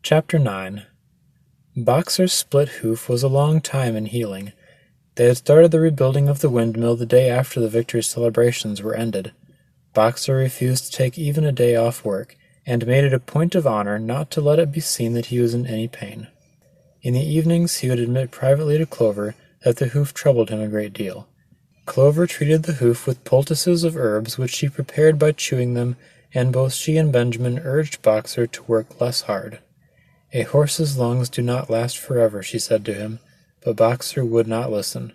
Chapter 9. Boxer's split hoof was a long time in healing. They had started the rebuilding of the windmill the day after the victory celebrations were ended. Boxer refused to take even a day off work, and made it a point of honor not to let it be seen that he was in any pain. In the evenings he would admit privately to Clover that the hoof troubled him a great deal. Clover treated the hoof with poultices of herbs which she prepared by chewing them, and both she and Benjamin urged Boxer to work less hard. "A horse's lungs do not last forever," she said to him, but Boxer would not listen.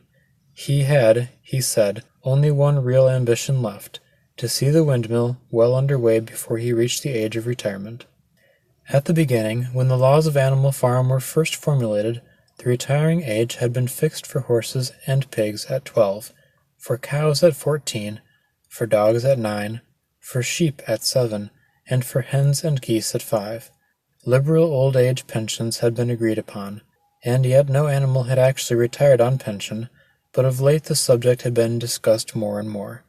He had, he said, only one real ambition left, to see the windmill well under way before he reached the age of retirement. At the beginning, when the laws of Animal Farm were first formulated, the retiring age had been fixed for horses and pigs at 12, for cows at 14, for dogs at 9, for sheep at 7, and for hens and geese at 5. Liberal old age pensions had been agreed upon, and yet no animal had actually retired on pension, but of late the subject had been discussed more and more.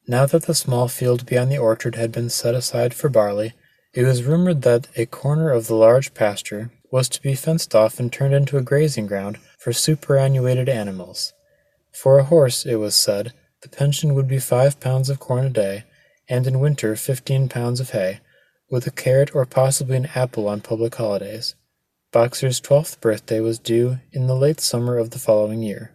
Now that the small field beyond the orchard had been set aside for barley, it was rumored that a corner of the large pasture was to be fenced off and turned into a grazing ground for superannuated animals. For a horse, it was said, the pension would be 5 pounds of corn a day, and in winter 15 pounds of hay, with a carrot or possibly an apple on public holidays. Boxer's 12th birthday was due in the late summer of the following year.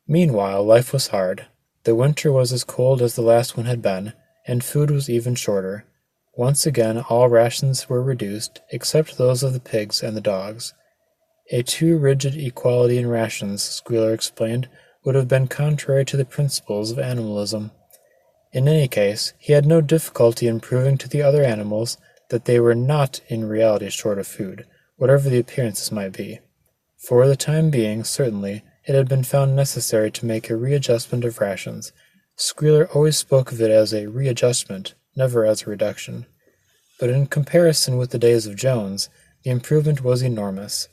Meanwhile, life was hard. The winter was as cold as the last one had been, and food was even shorter. Once again all rations were reduced, except those of the pigs and the dogs. A too rigid equality in rations, Squealer explained, would have been contrary to the principles of animalism. In any case, he had no difficulty in proving to the other animals that they were not in reality short of food, whatever the appearances might be. For the time being, certainly, it had been found necessary to make a readjustment of rations. Squealer always spoke of it as a readjustment, never as a reduction. But in comparison with the days of Jones, the improvement was enormous.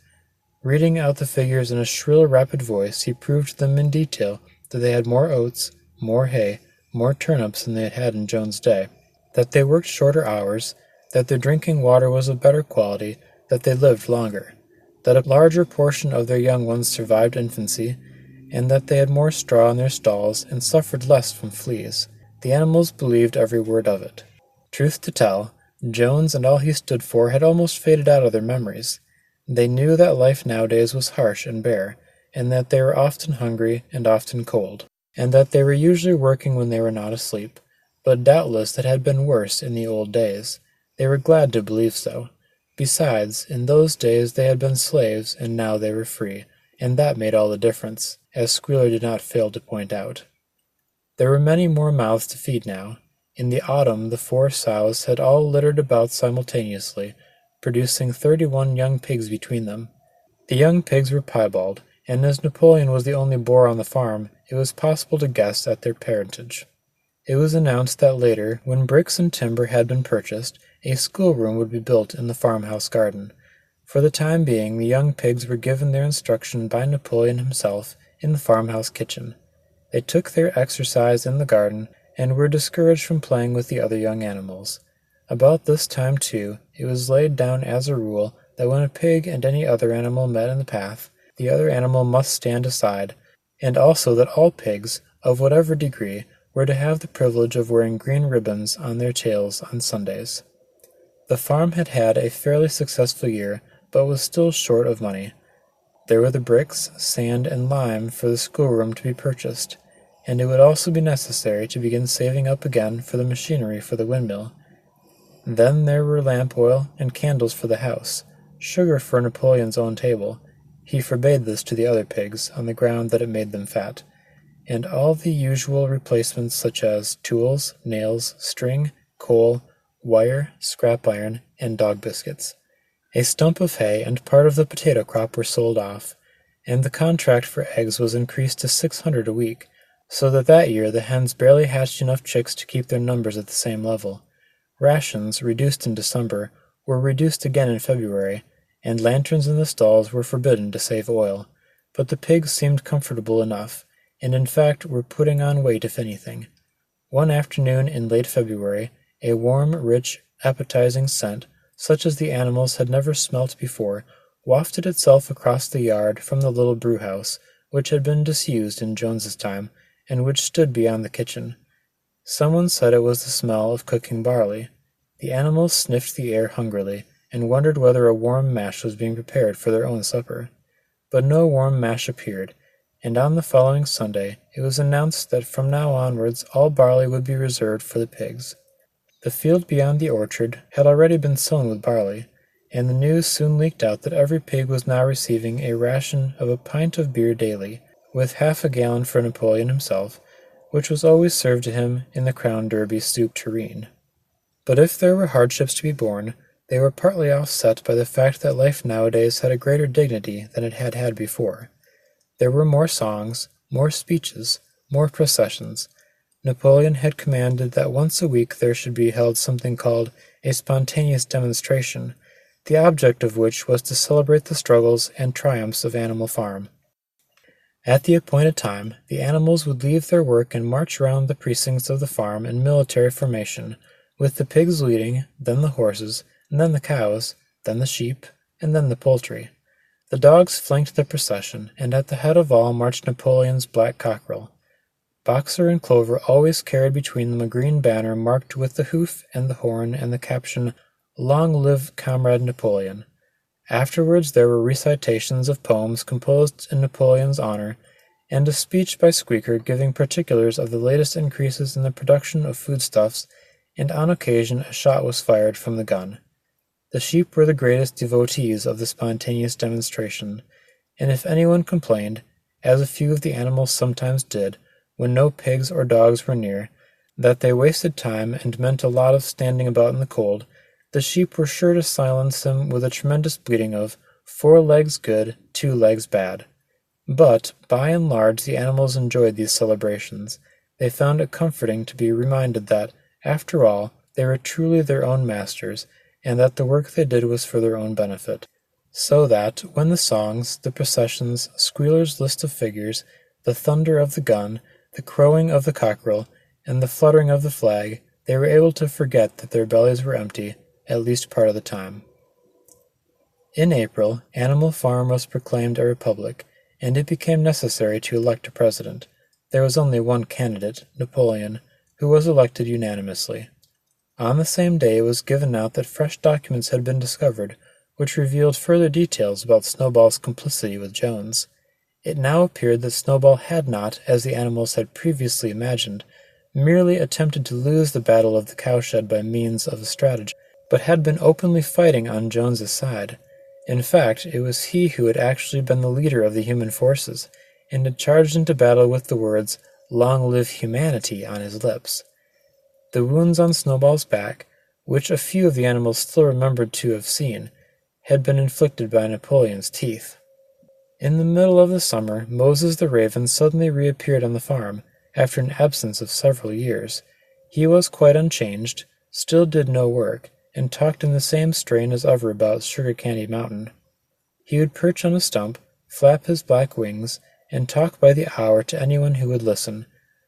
Reading out the figures in a shrill, rapid voice, he proved to them in detail that they had more oats, more hay, more turnips than they had had in Jones' day, that they worked shorter hours, that their drinking water was of better quality, that they lived longer, that a larger portion of their young ones survived infancy, and that they had more straw in their stalls and suffered less from fleas. The animals believed every word of it. Truth to tell, Jones and all he stood for had almost faded out of their memories. They knew that life nowadays was harsh and bare, and that they were often hungry and often cold, and that they were usually working when they were not asleep, but doubtless it had been worse in the old days. They were glad to believe so. Besides, in those days they had been slaves, and now they were free, and that made all the difference, as Squealer did not fail to point out. There were many more mouths to feed now. In the autumn the 4 sows had all littered about simultaneously, producing 31 young pigs between them. The young pigs were piebald, and as Napoleon was the only boar on the farm, it was possible to guess at their parentage. It was announced that later, when bricks and timber had been purchased, a schoolroom would be built in the farmhouse garden. For the time being, the young pigs were given their instruction by Napoleon himself in the farmhouse kitchen. They took their exercise in the garden, and were discouraged from playing with the other young animals. About this time, too, it was laid down as a rule that when a pig and any other animal met in the path, the other animal must stand aside, and also that all pigs, of whatever degree, were to have the privilege of wearing green ribbons on their tails on Sundays. The farm had had a fairly successful year, but was still short of money. There were the bricks, sand, and lime for the schoolroom to be purchased, and it would also be necessary to begin saving up again for the machinery for the windmill. Then there were lamp oil and candles for the house, sugar for Napoleon's own table. He forbade this to the other pigs, on the ground that it made them fat, and all the usual replacements such as tools, nails, string, coal, wire, scrap iron, and dog biscuits. A stump of hay and part of the potato crop were sold off, and the contract for eggs was increased to 600 a week, so that year the hens barely hatched enough chicks to keep their numbers at the same level. Rations, reduced in December, were reduced again in February, and lanterns in the stalls were forbidden to save oil, but the pigs seemed comfortable enough, and in fact were putting on weight if anything. One afternoon in late February, a warm, rich, appetizing scent, such as the animals had never smelt before, wafted itself across the yard from the little brewhouse, which had been disused in Jones's time, and which stood beyond the kitchen. Someone said it was the smell of cooking barley. The animals sniffed the air hungrily, and wondered whether a warm mash was being prepared for their own supper. But no warm mash appeared, and on the following Sunday it was announced that from now onwards all barley would be reserved for the pigs. The field beyond the orchard had already been sown with barley, and the news soon leaked out that every pig was now receiving a ration of a pint of beer daily, with half a gallon for Napoleon himself, which was always served to him in the Crown Derby soup tureen. But if there were hardships to be borne, they were partly offset by the fact that life nowadays had a greater dignity than it had had before. There were more songs, more speeches, more processions. Napoleon had commanded that once a week there should be held something called a spontaneous demonstration, the object of which was to celebrate the struggles and triumphs of Animal Farm. At the appointed time, the animals would leave their work and march round the precincts of the farm in military formation, with the pigs leading, then the horses, and then the cows, then the sheep, and then the poultry. The dogs flanked the procession, and at the head of all marched Napoleon's black cockerel. Boxer and Clover always carried between them a green banner marked with the hoof and the horn and the caption, "Long live Comrade Napoleon." Afterwards there were recitations of poems composed in Napoleon's honor, and a speech by Squeaker giving particulars of the latest increases in the production of foodstuffs, and on occasion a shot was fired from the gun. The sheep were the greatest devotees of the spontaneous demonstration, and if anyone complained, as a few of the animals sometimes did, when no pigs or dogs were near, that they wasted time and meant a lot of standing about in the cold, the sheep were sure to silence him with a tremendous bleating of 4 legs good, 2 legs bad. But, by and large, the animals enjoyed these celebrations. They found it comforting to be reminded that, after all, they were truly their own masters, and that the work they did was for their own benefit. So that, when the songs, the processions, Squealer's list of figures, the thunder of the gun, the crowing of the cockerel, and the fluttering of the flag, they were able to forget that their bellies were empty, at least part of the time. In April, Animal Farm was proclaimed a republic, and it became necessary to elect a president. There was only one candidate, Napoleon, who was elected unanimously. On the same day it was given out that fresh documents had been discovered, which revealed further details about Snowball's complicity with Jones. It now appeared that Snowball had not, as the animals had previously imagined, merely attempted to lose the battle of the cowshed by means of a stratagem, but had been openly fighting on Jones's side. In fact, it was he who had actually been the leader of the human forces, and had charged into battle with the words, "Long live humanity," on his lips. The wounds on Snowball's back, which a few of the animals still remembered to have seen, had been inflicted by Napoleon's teeth. In the middle of the summer, Moses the Raven suddenly reappeared on the farm, after an absence of several years. He was quite unchanged, still did no work, and talked in the same strain as ever about Sugar Candy Mountain. He would perch on a stump, flap his black wings, and talk by the hour to anyone who would listen.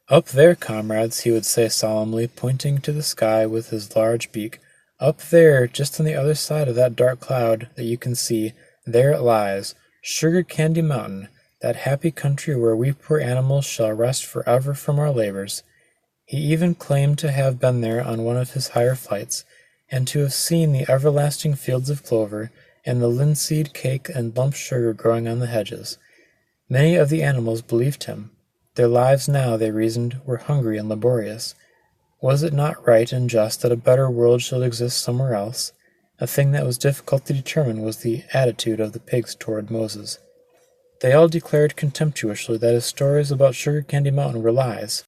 "Up there, comrades," he would say solemnly, pointing to the sky with his large beak. "Up there, just on the other side of that dark cloud that you can see, there it lies, Sugar Candy Mountain, that happy country where we poor animals shall rest forever from our labors." He even claimed to have been there on one of his higher flights, and to have seen the everlasting fields of clover, and the linseed cake and lump sugar growing on the hedges. Many of the animals believed him. Their lives now, they reasoned, were hungry and laborious. Was it not right and just that a better world should exist somewhere else? A thing that was difficult to determine was the attitude of the pigs toward Moses. They all declared contemptuously that his stories about Sugar Candy Mountain were lies,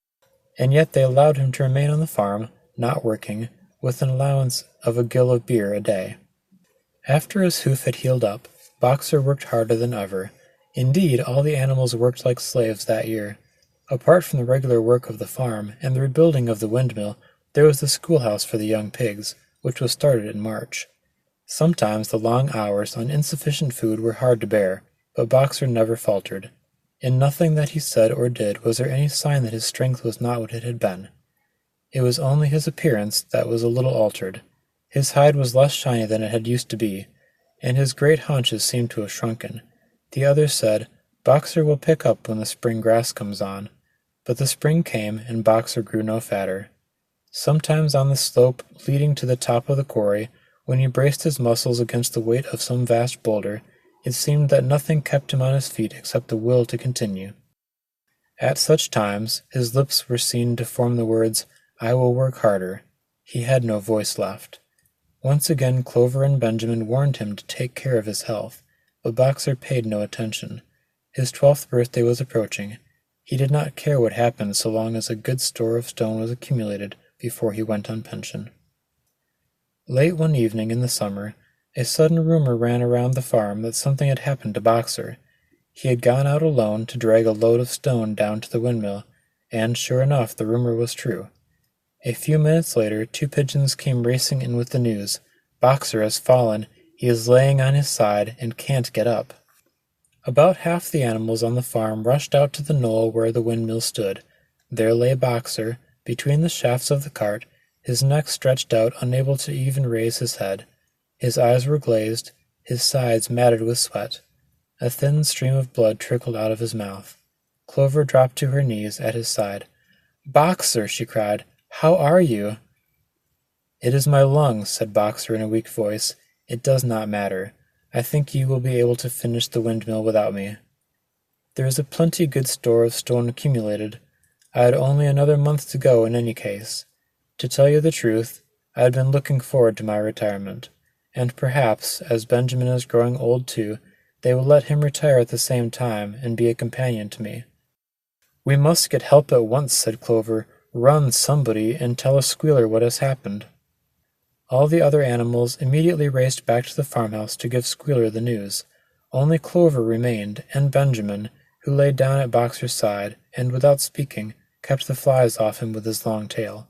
and yet they allowed him to remain on the farm, not working, with an allowance of a gill of beer a day. After his hoof had healed up, Boxer worked harder than ever. Indeed, all the animals worked like slaves that year. Apart from the regular work of the farm and the rebuilding of the windmill, there was the schoolhouse for the young pigs, which was started in March. Sometimes the long hours on insufficient food were hard to bear, but Boxer never faltered. In nothing that he said or did was there any sign that his strength was not what it had been. It was only his appearance that was a little altered. His hide was less shiny than it had used to be, and his great haunches seemed to have shrunken. The others said, "Boxer will pick up when the spring grass comes on." But the spring came, and Boxer grew no fatter. Sometimes on the slope leading to the top of the quarry, when he braced his muscles against the weight of some vast boulder, it seemed that nothing kept him on his feet except the will to continue. At such times his lips were seen to form the words, "I will work harder." He had no voice left. Once again Clover and Benjamin warned him to take care of his health, but Boxer paid no attention. His 12th birthday was approaching. He did not care what happened so long as a good store of stone was accumulated before he went on pension. Late one evening in the summer, a sudden rumor ran around the farm that something had happened to Boxer. He had gone out alone to drag a load of stone down to the windmill, and sure enough the rumor was true. A few minutes later 2 pigeons came racing in with the news. "Boxer has fallen. He is laying on his side and can't get up." About half the animals on the farm rushed out to the knoll where the windmill stood. There lay Boxer, between the shafts of the cart, his neck stretched out, unable to even raise his head. His eyes were glazed, his sides matted with sweat. A thin stream of blood trickled out of his mouth. Clover dropped to her knees at his side. "Boxer!" she cried. "How are you?" "It is my lungs," said Boxer in a weak voice. "It does not matter. I think you will be able to finish the windmill without me. There is a plenty good store of stone accumulated. I had only another month to go in any case. To tell you the truth, I had been looking forward to my retirement, and perhaps, as Benjamin is growing old too, they will let him retire at the same time and be a companion to me." "We must get help at once," said Clover. "Run, somebody, and tell a squealer what has happened." All the other animals immediately raced back to the farmhouse to give Squealer the news. Only Clover remained, and Benjamin, who lay down at Boxer's side, and without speaking, kept the flies off him with his long tail.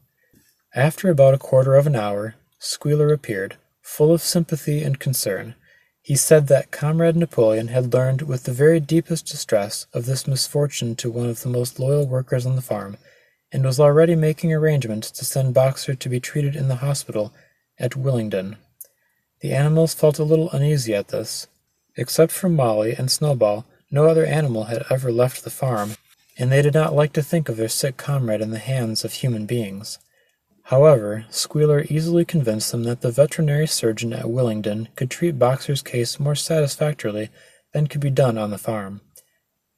After about a quarter of an hour, Squealer appeared, full of sympathy and concern. He said that Comrade Napoleon had learned with the very deepest distress of this misfortune to one of the most loyal workers on the farm, and was already making arrangements to send Boxer to be treated in the hospital at Willingdon. The animals felt a little uneasy at this. Except for Molly and Snowball, no other animal had ever left the farm, and they did not like to think of their sick comrade in the hands of human beings. However, Squealer easily convinced them that the veterinary surgeon at Willingdon could treat Boxer's case more satisfactorily than could be done on the farm.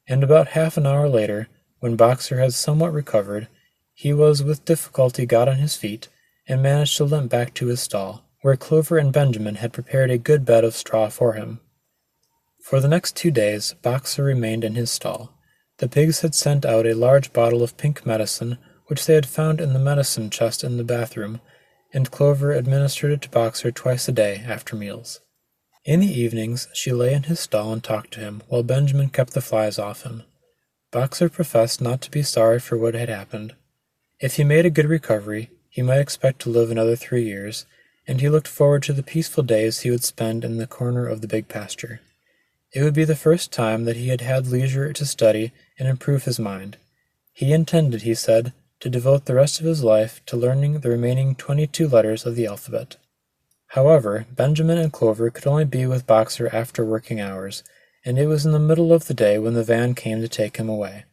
And about half an hour later, when Boxer had somewhat recovered, he was with difficulty got on his feet, and managed to limp back to his stall, where Clover and Benjamin had prepared a good bed of straw for him. For the next 2 days Boxer remained in his stall. The pigs had sent out a large bottle of pink medicine, which they had found in the medicine chest in the bathroom, and Clover administered it to Boxer twice a day after meals. In the evenings she lay in his stall and talked to him, while Benjamin kept the flies off him. Boxer professed not to be sorry for what had happened. If he made a good recovery, he might expect to live another 3 years, and he looked forward to the peaceful days he would spend in the corner of the big pasture. It would be the first time that he had had leisure to study and improve his mind. He intended, he said, to devote the rest of his life to learning the remaining 22 letters of the alphabet. However, Benjamin and Clover could only be with Boxer after working hours, and it was in the middle of the day when the van came to take him away.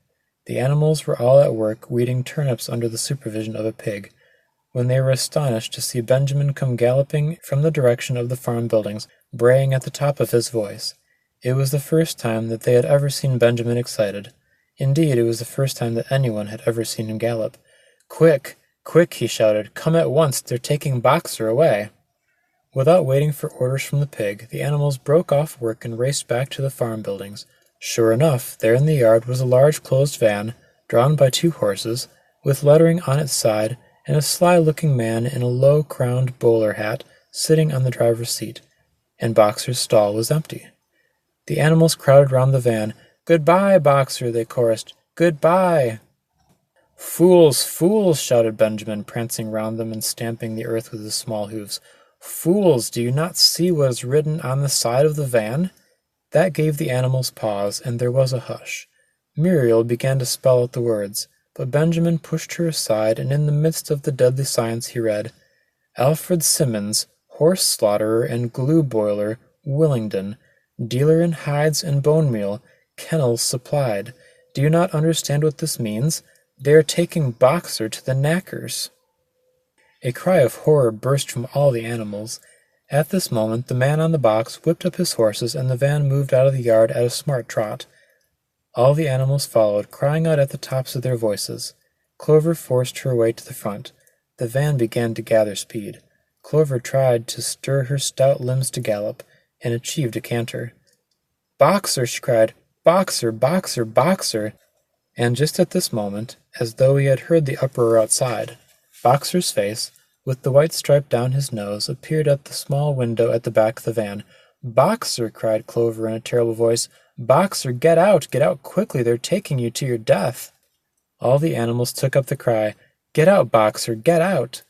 The animals were all at work weeding turnips under the supervision of a pig, when they were astonished to see Benjamin come galloping from the direction of the farm buildings, braying at the top of his voice. It was the first time that they had ever seen Benjamin excited. Indeed, it was the first time that anyone had ever seen him gallop. "Quick, quick," he shouted, "come at once, they're taking Boxer away." Without waiting for orders from the pig, the animals broke off work and raced back to the farm buildings. Sure enough, there in the yard was a large closed van, drawn by 2 horses, with lettering on its side, and a sly-looking man in a low-crowned bowler hat sitting on the driver's seat, and Boxer's stall was empty. The animals crowded round the van. "Goodbye, Boxer," they chorused. "Goodbye." "Fools, fools!" shouted Benjamin, prancing round them and stamping the earth with his small hoofs. "Fools, do you not see what is written on the side of the van?" That gave the animals pause, and there was a hush. Muriel began to spell out the words, but Benjamin pushed her aside, and in the midst of the deadly silence he read, "Alfred Simmons, horse slaughterer and glue boiler, Willingdon, dealer in hides and bone meal, kennels supplied. Do you not understand what this means? They are taking Boxer to the knackers." A cry of horror burst from all the animals. At this moment the man on the box whipped up his horses, and the van moved out of the yard at a smart trot. All the animals followed, crying out at the tops of their voices. Clover forced her way to the front. The van began to gather speed. Clover tried to stir her stout limbs to gallop, and achieved a canter. "Boxer!" she cried. "Boxer! Boxer! Boxer!" And just at this moment, as though he had heard the uproar outside, Boxer's face, with the white stripe down his nose, appeared at the small window at the back of the van. "Boxer!" cried Clover in a terrible voice. "Boxer, get out! Get out quickly! They're taking you to your death!" All the animals took up the cry, "Get out, Boxer! Get out!"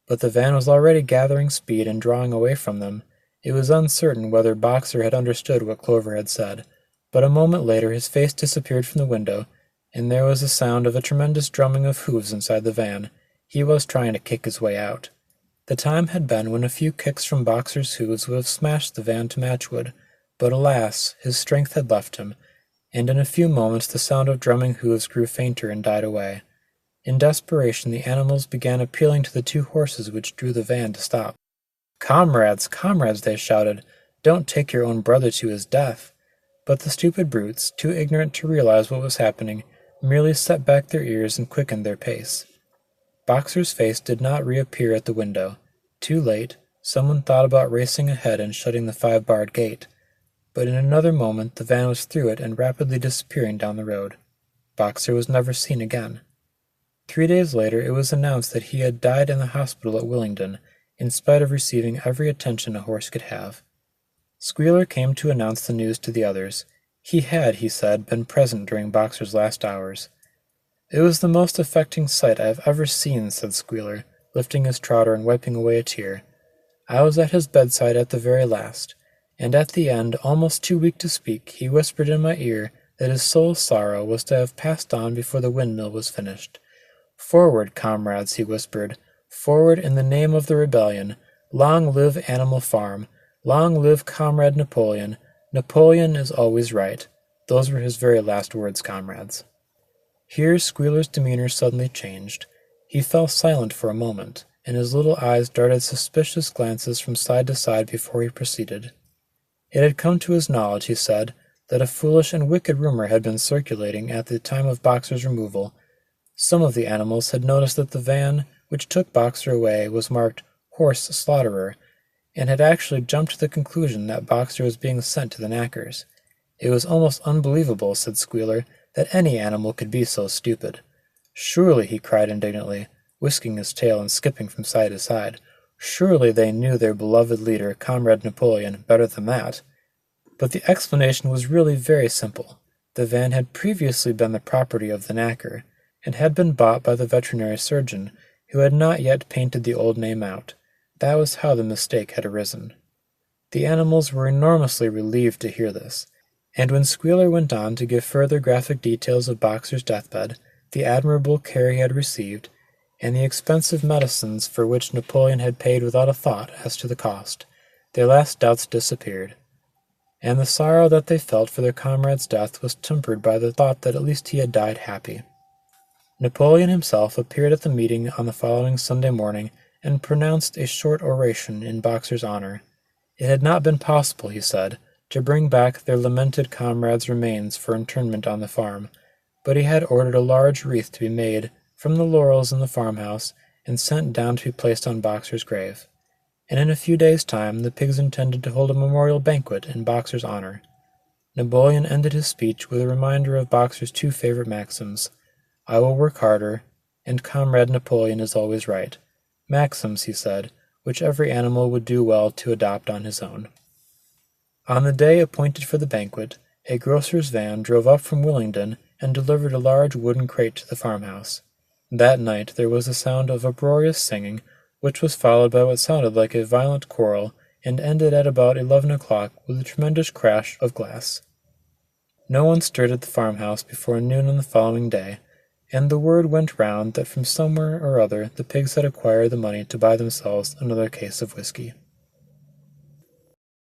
But the van was already gathering speed and drawing away from them. It was uncertain whether Boxer had understood what Clover had said, but a moment later his face disappeared from the window, and there was the sound of a tremendous drumming of hoofs inside the van. He was trying to kick his way out. The time had been when a few kicks from Boxer's hoofs would have smashed the van to matchwood, but alas, his strength had left him, and in a few moments the sound of drumming hoofs grew fainter and died away. In desperation the animals began appealing to the two horses which drew the van to stop. "Comrades, comrades," they shouted, "don't take your own brother to his death." But the stupid brutes, too ignorant to realize what was happening, merely set back their ears and quickened their pace. Boxer's face did not reappear at the window. Too late, someone thought about racing ahead and shutting the 5-barred gate. But in another moment the van was through it and rapidly disappearing down the road. Boxer was never seen again. 3 days later it was announced that he had died in the hospital at Willingdon, in spite of receiving every attention a horse could have. Squealer came to announce the news to the others. He had, he said, been present during Boxer's last hours. "It was the most affecting sight I have ever seen," said Squealer, lifting his trotter and wiping away a tear. "I was at his bedside at the very last, and at the end, almost too weak to speak, he whispered in my ear that his soul's sorrow was to have passed on before the windmill was finished. 'Forward, comrades,' he whispered, 'forward in the name of the rebellion. Long live Animal Farm! Long live Comrade Napoleon! Napoleon is always right.' Those were his very last words, comrades." Here Squealer's demeanor suddenly changed. He fell silent for a moment, and his little eyes darted suspicious glances from side to side before he proceeded. It had come to his knowledge, he said, that a foolish and wicked rumor had been circulating at the time of Boxer's removal. Some of the animals had noticed that the van which took Boxer away was marked "Horse Slaughterer," and had actually jumped to the conclusion that Boxer was being sent to the knackers. It was almost unbelievable, said Squealer, that any animal could be so stupid. "Surely," he cried indignantly, whisking his tail and skipping from side to side, "surely they knew their beloved leader, Comrade Napoleon, better than that." But the explanation was really very simple. The van had previously been the property of the knacker, and had been bought by the veterinary surgeon, who had not yet painted the old name out. That was how the mistake had arisen. The animals were enormously relieved to hear this, and when Squealer went on to give further graphic details of Boxer's deathbed, the admirable care he had received, and the expensive medicines for which Napoleon had paid without a thought as to the cost, their last doubts disappeared, and the sorrow that they felt for their comrade's death was tempered by the thought that at least he had died happy. Napoleon himself appeared at the meeting on the following Sunday morning and pronounced a short oration in Boxer's honor. It had not been possible, he said, to bring back their lamented comrade's remains for interment on the farm, but he had ordered a large wreath to be made from the laurels in the farmhouse and sent down to be placed on Boxer's grave. And in a few days' time the pigs intended to hold a memorial banquet in Boxer's honor. Napoleon ended his speech with a reminder of Boxer's two favorite maxims: "I will work harder," and "Comrade Napoleon is always right." Maxims, he said, which every animal would do well to adopt on his own. On the day appointed for the banquet, a grocer's van drove up from Willingdon and delivered a large wooden crate to the farmhouse. That night there was the sound of uproarious singing, which was followed by what sounded like a violent quarrel, and ended at about 11 o'clock with a tremendous crash of glass. No one stirred at the farmhouse before noon on the following day, and the word went round that from somewhere or other the pigs had acquired the money to buy themselves another case of whiskey.